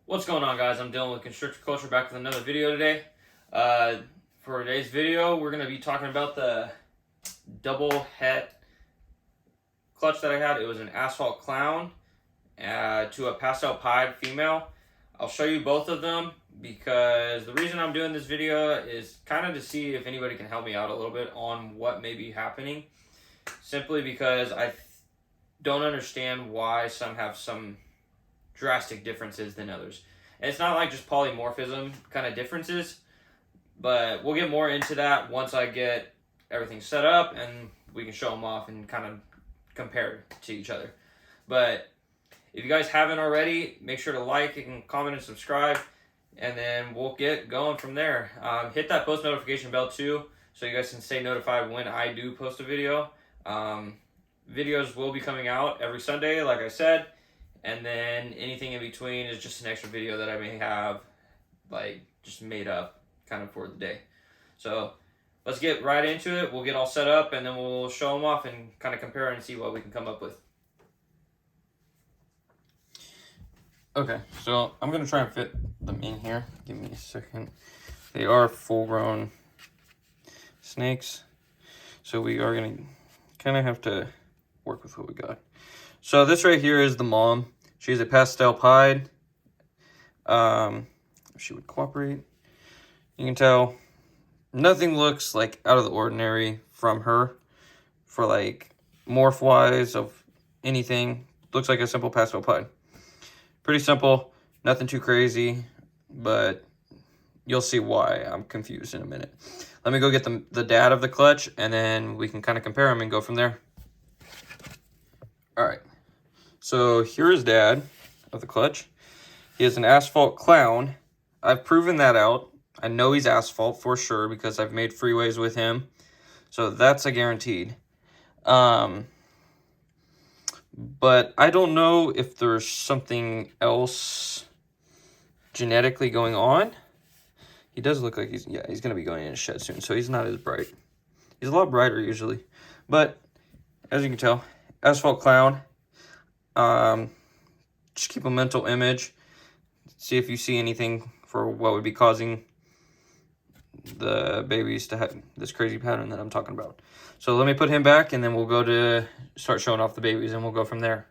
What's going on, guys? I'm Dylan with Constructor Culture, back with another video today. For today's video, we're going to be talking about the double het clutch that I had. It was an Asphalt Clown to a Pastel Pied female. I'll show you both of them because the reason I'm doing this video is kind of to see if anybody can help me out a little bit on what may be happening. Simply because I don't understand why some have some drastic differences than others. And it's not like just polymorphism kind of differences, but we'll get more into that once I get everything set up and we can show them off and kind of compare to each other. But if you guys haven't already, make sure to like and comment and subscribe, and then we'll get going from there. Hit that post notification bell too, so you guys can stay notified when I do post a video. Videos will be coming out every Sunday, like I said. And then anything in between is just an extra video that I may have, like, just made up kind of for the day. So let's get right into it. We'll get all set up and then we'll show them off and kind of compare and see what we can come up with. Okay, so I'm going to try and fit them in here. Give me a second. They are full-grown snakes, so we are going to kind of have to work with what we got. So this right here is the mom. She's a Pastel Pied. If she would cooperate. You can tell nothing looks like out of the ordinary from her for like morph wise of anything. Looks like a simple Pastel Pied. Pretty simple, nothing too crazy, but you'll see why I'm confused in a minute. Let me go get the dad of the clutch and then we can kind of compare them and go from there. All right. So here is dad of the clutch. He is an Asphalt Clown. I've proven that out. I know he's asphalt for sure because I've made freeways with him. So that's a guaranteed. But I don't know if there's something else genetically going on. He does look like he's going to be going in a shed soon. So he's not as bright. He's a lot brighter usually. But as you can tell, Asphalt Clown. Just keep a mental image. See if you see anything for what would be causing the babies to have this crazy pattern that I'm talking about. So let me put him back and then we'll go to start showing off the babies and we'll go from there.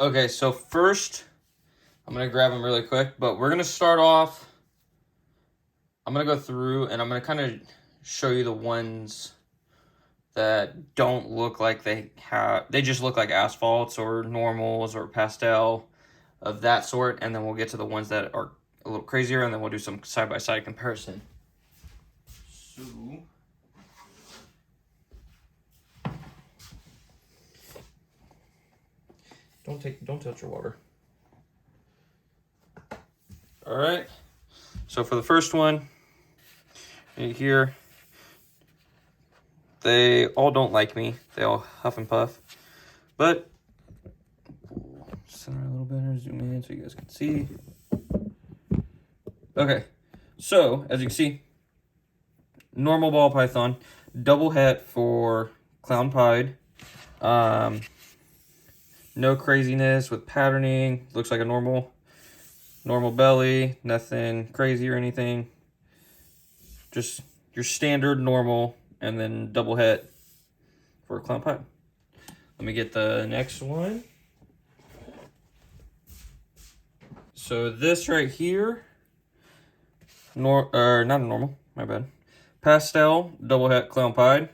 Okay, so first, I'm going to grab them really quick, but we're going to start off. I'm going to go through and I'm going to kind of show you the ones that don't look like they just look like asphalts or normals or pastel of that sort, and then we'll get to the ones that are a little crazier and then we'll do some side-by-side comparison. So don't touch your water. All right, so for the first one right here, they all don't like me. They all huff and puff. But center a little better, zoom in so you guys can see. Okay, so as you can see, normal ball python, double het for Clown Pied. No craziness with patterning. Looks like a normal belly, nothing crazy or anything. Just your standard normal. And then double het for a Clown Pied. Let me get the next one. So this right here, not a normal, my bad. Pastel, double het Clown Pied.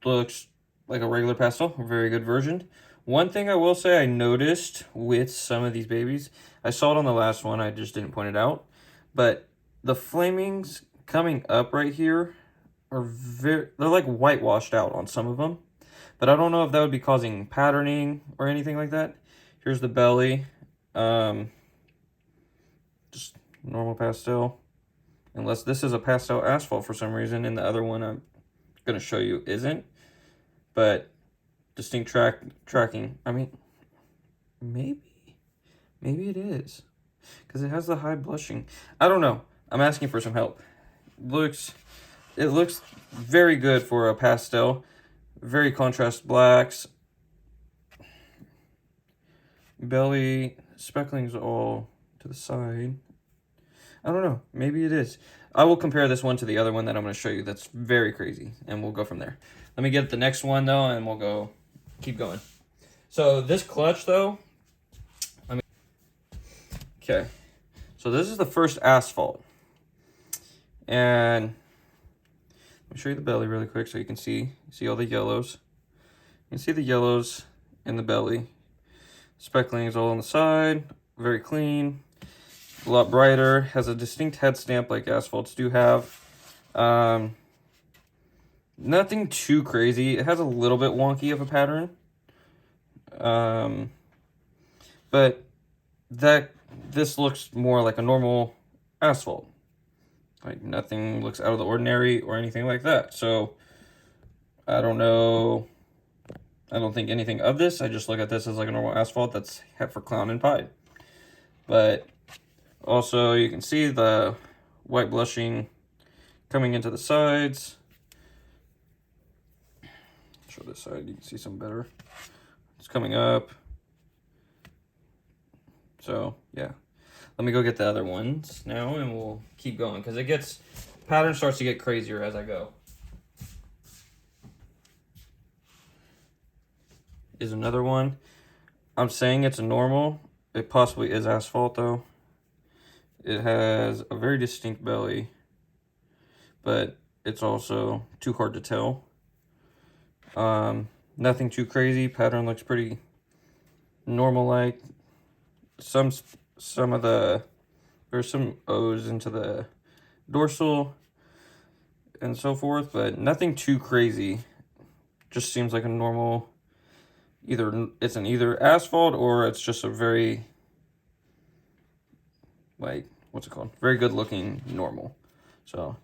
Looks like a regular pastel, a very good version. One thing I will say I noticed with some of these babies, I saw it on the last one, I just didn't point it out, but the flamings coming up right here, they're like whitewashed out on some of them, but I don't know if that would be causing patterning or anything like that. Here's the belly, just normal pastel, unless this is a pastel asphalt for some reason, and the other one I'm going to show you isn't, but distinct tracking. I mean, maybe it is, because it has the high blushing. I don't know. I'm asking for some help. It looks very good for a pastel. Very contrast blacks. belly specklings all to the side. I don't know. Maybe it is. I will compare this one to the other one that I'm going to show you. That's very crazy, and we'll go from there. Let me get the next one though, and we'll keep going. So this clutch though, okay. So this is the first asphalt, and let me show you the belly really quick so you can see all the yellows. You can see the yellows in the belly. Specklings all on the side, very clean, a lot brighter, has a distinct head stamp like asphalts do have. Nothing too crazy. It has a little bit wonky of a pattern. But this looks more like a normal asphalt. Like nothing looks out of the ordinary or anything like that. So I don't know. I don't think anything of this. I just look at this as like a normal asphalt that's for clown and pied. But also you can see the white blushing coming into the sides. Show this side, you can see some better. It's coming up. So yeah, let me go get the other ones now and we'll keep going because pattern starts to get crazier as I go. Is another one. I'm saying it's a normal. It possibly is asphalt though. It has a very distinct belly, but it's also too hard to tell. Nothing too crazy. Pattern looks pretty normal like. There's some O's into the dorsal and so forth, but nothing too crazy. Just seems like a normal, either asphalt or it's just a very, like, what's it called? Very good looking normal. So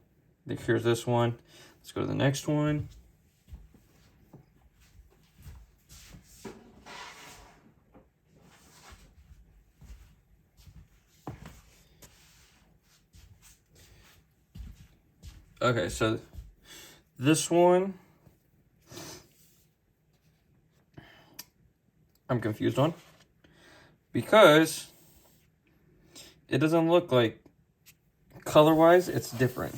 I think here's this one. Let's go to the next one. Okay, so this one I'm confused on because it doesn't look like, color-wise, it's different.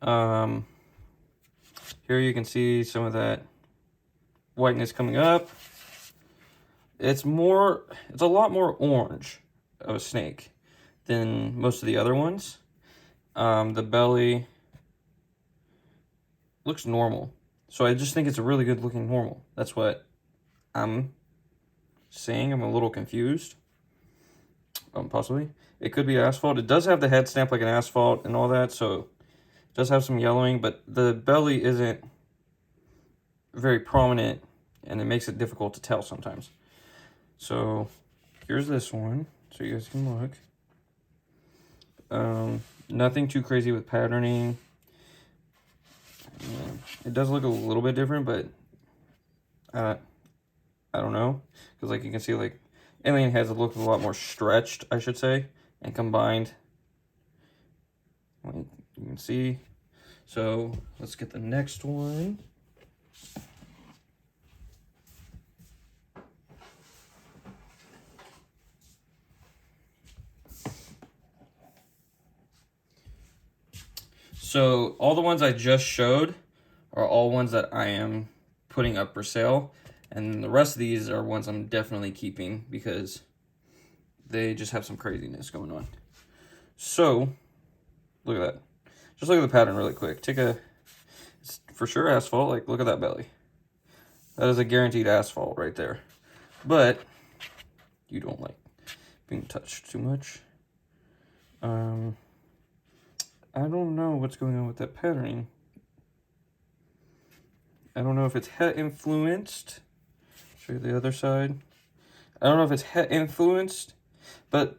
Here you can see some of that whiteness coming up. It's a lot more orange of a snake than most of the other ones. The belly looks normal. So I just think it's a really good looking normal. That's what I'm saying. I'm a little confused. Possibly. It could be asphalt. It does have the head stamp like an asphalt and all that, so it does have some yellowing, but the belly isn't very prominent, and it makes it difficult to tell sometimes. So here's this one, so you guys can look. Nothing too crazy with patterning. It does look a little bit different, but I don't know, because like you can see, like alien heads look a lot more stretched, I should say, and combined. Like you can see. So let's get the next one. So all the ones I just showed are all ones that I am putting up for sale. And the rest of these are ones I'm definitely keeping because they just have some craziness going on. So, look at that. Just look at the pattern really quick. It's for sure asphalt. Like, look at that belly. That is a guaranteed asphalt right there. But, you don't like being touched too much. I don't know what's going on with that patterning. I don't know if it's het influenced. Show you the other side. I don't know if it's het influenced, but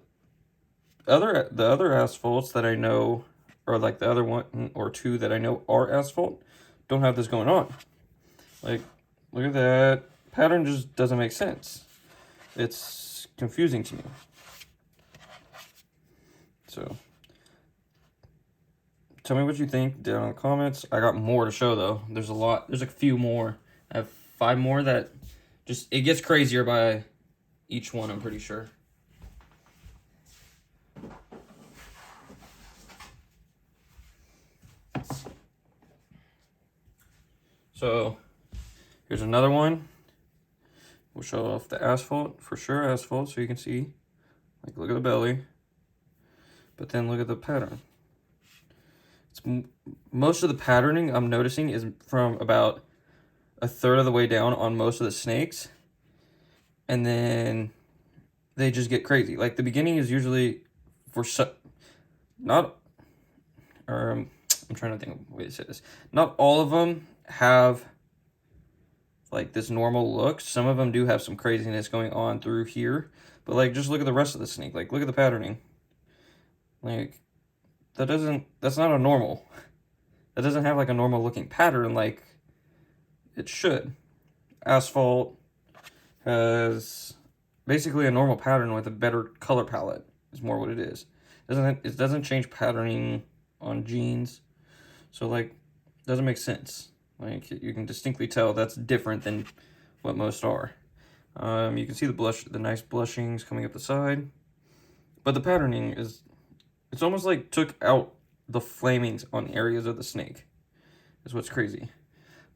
the other asphalts that I know, or like the other one or two that I know are asphalt, don't have this going on. Like, look at that. Pattern just doesn't make sense. It's confusing to me. So tell me what you think down in the comments. I got more to show though. There's a few more. I have 5 more that it gets crazier by each one, I'm pretty sure. So here's another one. We'll show off the asphalt, for sure asphalt, so you can see. Like, look at the belly. But then look at the pattern. Most of the patterning I'm noticing is from about a third of the way down on most of the snakes. And then they just get crazy. Like, the beginning is usually I'm trying to think of a way to say this. Not all of them have like this normal look. Some of them do have some craziness going on through here. But like, just look at the rest of the snake. Like, look at the patterning. Like, that's not a normal. That doesn't have like a normal looking pattern like it should. Asphalt has basically a normal pattern with a better color palette is more what it is. It doesn't change patterning on jeans. So like, doesn't make sense. Like, you can distinctly tell that's different than what most are. You can see the nice blushings coming up the side. But the patterning it's almost like took out the flamings on areas of the snake. Is what's crazy.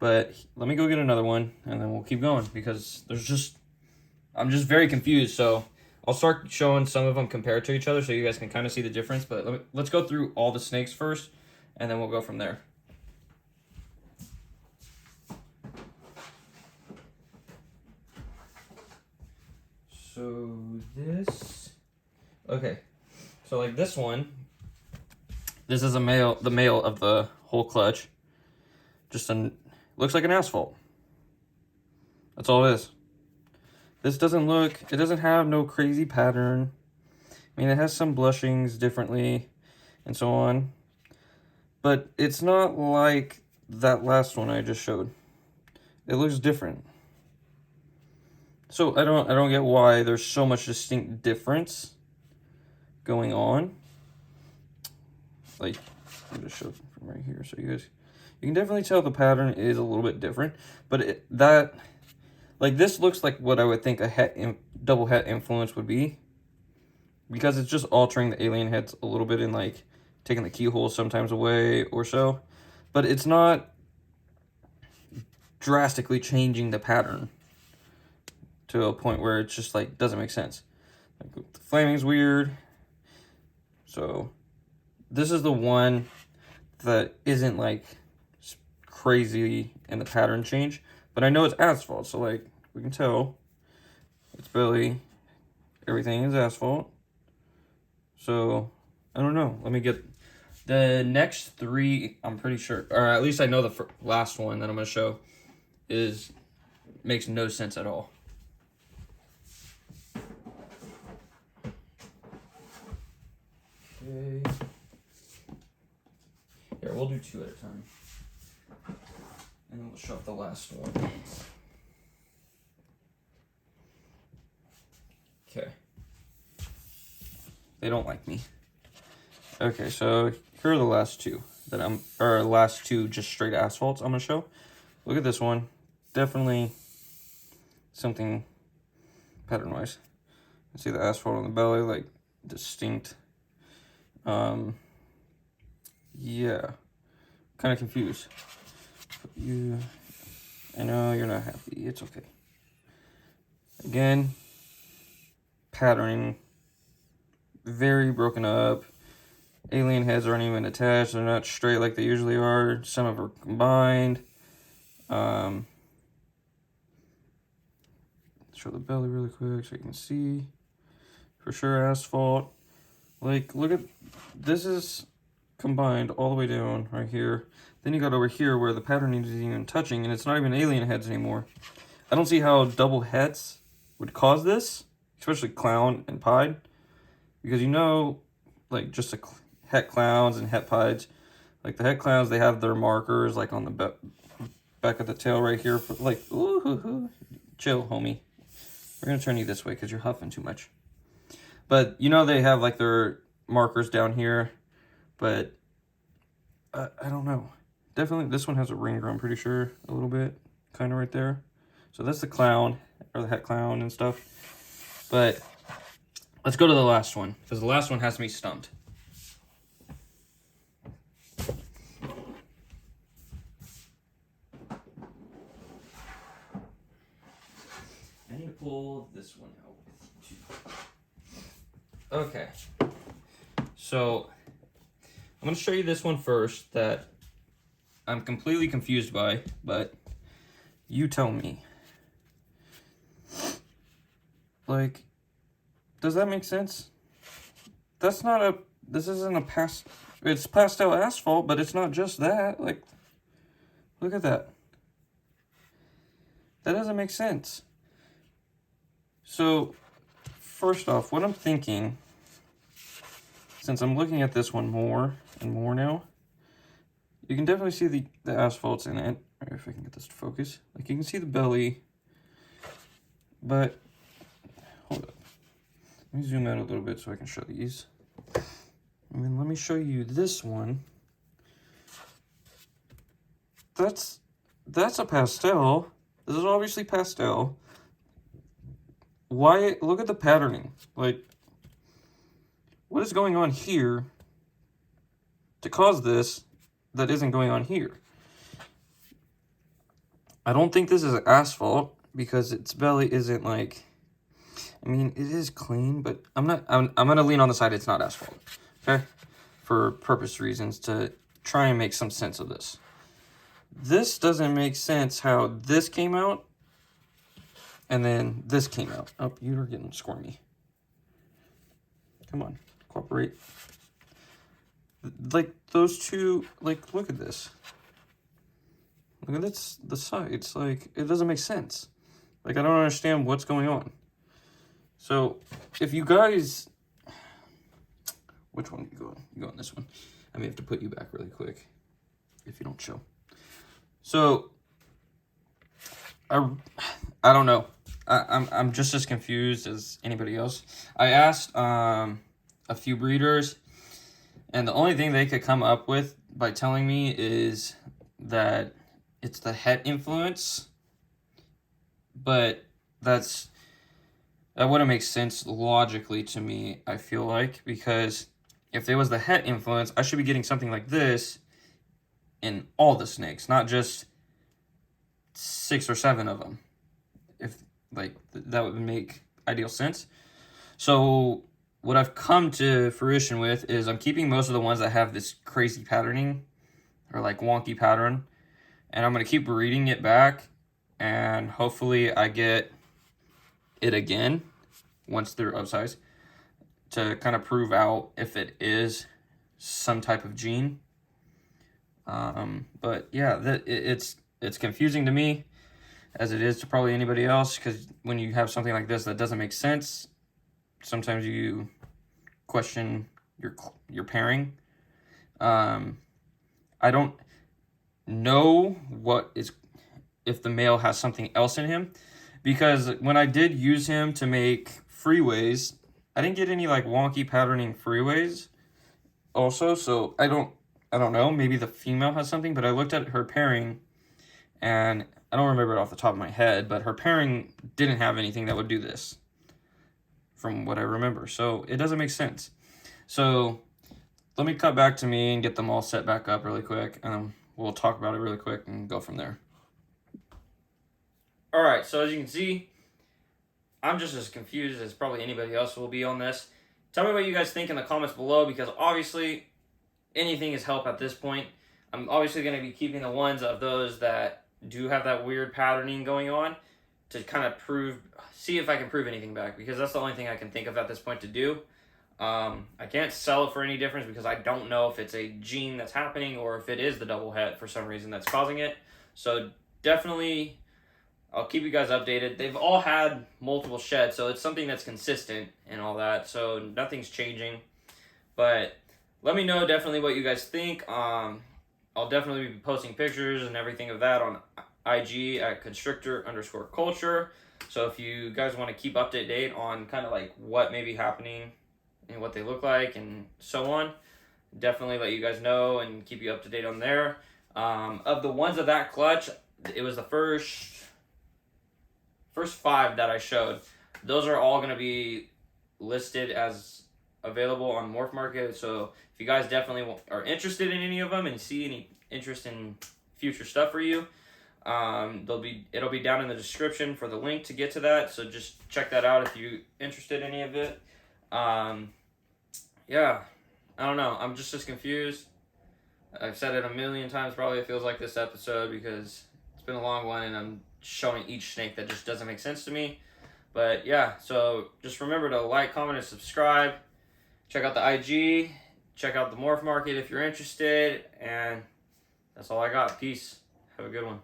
But let me go get another one, and then we'll keep going, because I'm just very confused. So I'll start showing some of them compared to each other so you guys can kind of see the difference. But let's go through all the snakes first, and then we'll go from there. So okay. So like this one, this is the male of the whole clutch. Looks like an asphalt. That's all it is. This it doesn't have no crazy pattern. I mean, it has some blushings differently and so on. But it's not like that last one I just showed. It looks different. So I don't get why there's so much distinct difference going on. Like, I'll just show from right here so you can definitely tell the pattern is a little bit different. But like, this looks like what I would think a double het influence would be, because it's just altering the alien heads a little bit and like taking the keyhole sometimes away or so. But it's not drastically changing the pattern to a point where it's just like doesn't make sense. Like, the flaming's weird. So this is the one that isn't like crazy in the pattern change, but I know it's asphalt, so like we can tell it's belly, everything is asphalt. So I don't know. Let me get the next three. I'm pretty sure, or at least I know the last one that I'm gonna show makes no sense at all. Okay. Here, we'll do two at a time. And then we'll show up the last one. Okay. They don't like me. Okay, so here are the last two last two just straight asphalts I'm gonna show. Look at this one. Definitely something pattern-wise. You see the asphalt on the belly, like distinct. Yeah, kind of confused. I know you're not happy. It's okay. Again, patterning very broken up. Alien heads aren't even attached. They're not straight like they usually are. Some of them are combined. Show the belly really quick so you can see. For sure, asphalt. Like, look at, this is combined all the way down right here. Then you got over here where the patterning isn't even touching, and it's not even alien heads anymore. I don't see how double hets would cause this, especially clown and pied, because you know, like, just the het clowns and het pieds, like the het clowns, they have their markers like on the back of the tail right here, for, like, ooh, chill, homie. We're gonna turn you this way because you're huffing too much. But you know they have like their markers down here, but I don't know. Definitely this one has a ringer, I'm pretty sure, a little bit, kind of right there. So that's the clown, or the het clown and stuff. But let's go to the last one, because the last one has me stumped. I need to pull this one out with you too. Okay. So I'm going to show you this one first that I'm completely confused by, but you tell me. Like, does that make sense? This isn't a it's pastel asphalt, but it's not just that. Like, look at that. That doesn't make sense. So, first off, what I'm thinking, since I'm looking at this one more and more now, you can definitely see the asphalt's in it. If I can get this to focus. Like, you can see the belly, but, hold up. Let me zoom out a little bit so I can show these. And then let me show you this one. That's a pastel. This is obviously pastel. Why? Look at the patterning. Like, what is going on here to cause this that isn't going on here? I don't think this is asphalt because its belly isn't like, I mean, it is clean, but I'm going to lean on the side it's not asphalt, okay? For purpose reasons to try and make some sense of this. This doesn't make sense how this came out and then this came out. Oh, you're getting squirmy. Come on, cooperate. Like, those two, like, look at this. Look at this, the sides. Like, it doesn't make sense. Like, I don't understand what's going on. So, if you guys... Which one do you go on? You go on this one. I may have to put you back really quick if you don't show. So, I don't know. I'm just as confused as anybody else. I asked a few breeders, and the only thing they could come up with by telling me is that it's the het influence, but that wouldn't make sense logically to me, I feel like, because if it was the het influence, I should be getting something like this in all the snakes, not just 6 or 7 of them. If, like, that would make ideal sense. So what I've come to fruition with is I'm keeping most of the ones that have this crazy patterning or like wonky pattern, and I'm going to keep breeding it back, and hopefully I get it again once they're of size to kind of prove out if it is some type of gene. But yeah, it's confusing to me, as it is to probably anybody else, because when you have something like this that doesn't make sense, sometimes you question your pairing. I don't know if the male has something else in him, because when I did use him to make freeways, I didn't get any like wonky patterning freeways also, so I don't know, maybe the female has something, but I looked at her pairing and I don't remember it off the top of my head, but her pairing didn't have anything that would do this from what I remember, so it doesn't make sense. So let me cut back to me and get them all set back up really quick, and we'll talk about it really quick and go from there. Alright, so as you can see, I'm just as confused as probably anybody else will be on this. Tell me what you guys think in the comments below, because obviously anything is help at this point. I'm obviously going to be keeping the ones of those that do have that weird patterning going on to kind of see if I can prove anything back, because that's the only thing I can think of at this point to do. I can't sell it for any difference because I don't know if it's a gene that's happening or if it is the double het for some reason that's causing it. So definitely, I'll keep you guys updated. They've all had multiple sheds, so it's something that's consistent and all that, so nothing's changing. But let me know definitely what you guys think. I'll definitely be posting pictures and everything of that on IG at constrictor_culture. So if you guys want to keep up to date on kind of like what may be happening and what they look like and so on, definitely let you guys know and keep you up to date on there. Of the ones of that clutch, it was the first 5 that I showed. those are all going to be listed as available on Morph Market. So if you guys definitely are interested in any of them and see any interest in future stuff for you, it'll be down in the description for the link to get to that. So just check that out if you're interested in any of it. Yeah, I don't know. I'm just as confused. I've said it a million times. Probably it feels like this episode because it's been a long one and I'm showing each snake that just doesn't make sense to me. But yeah, so just remember to like, comment, and subscribe. Check out the IG. Check out the Morph Market if you're interested. And that's all I got. Peace. Have a good one.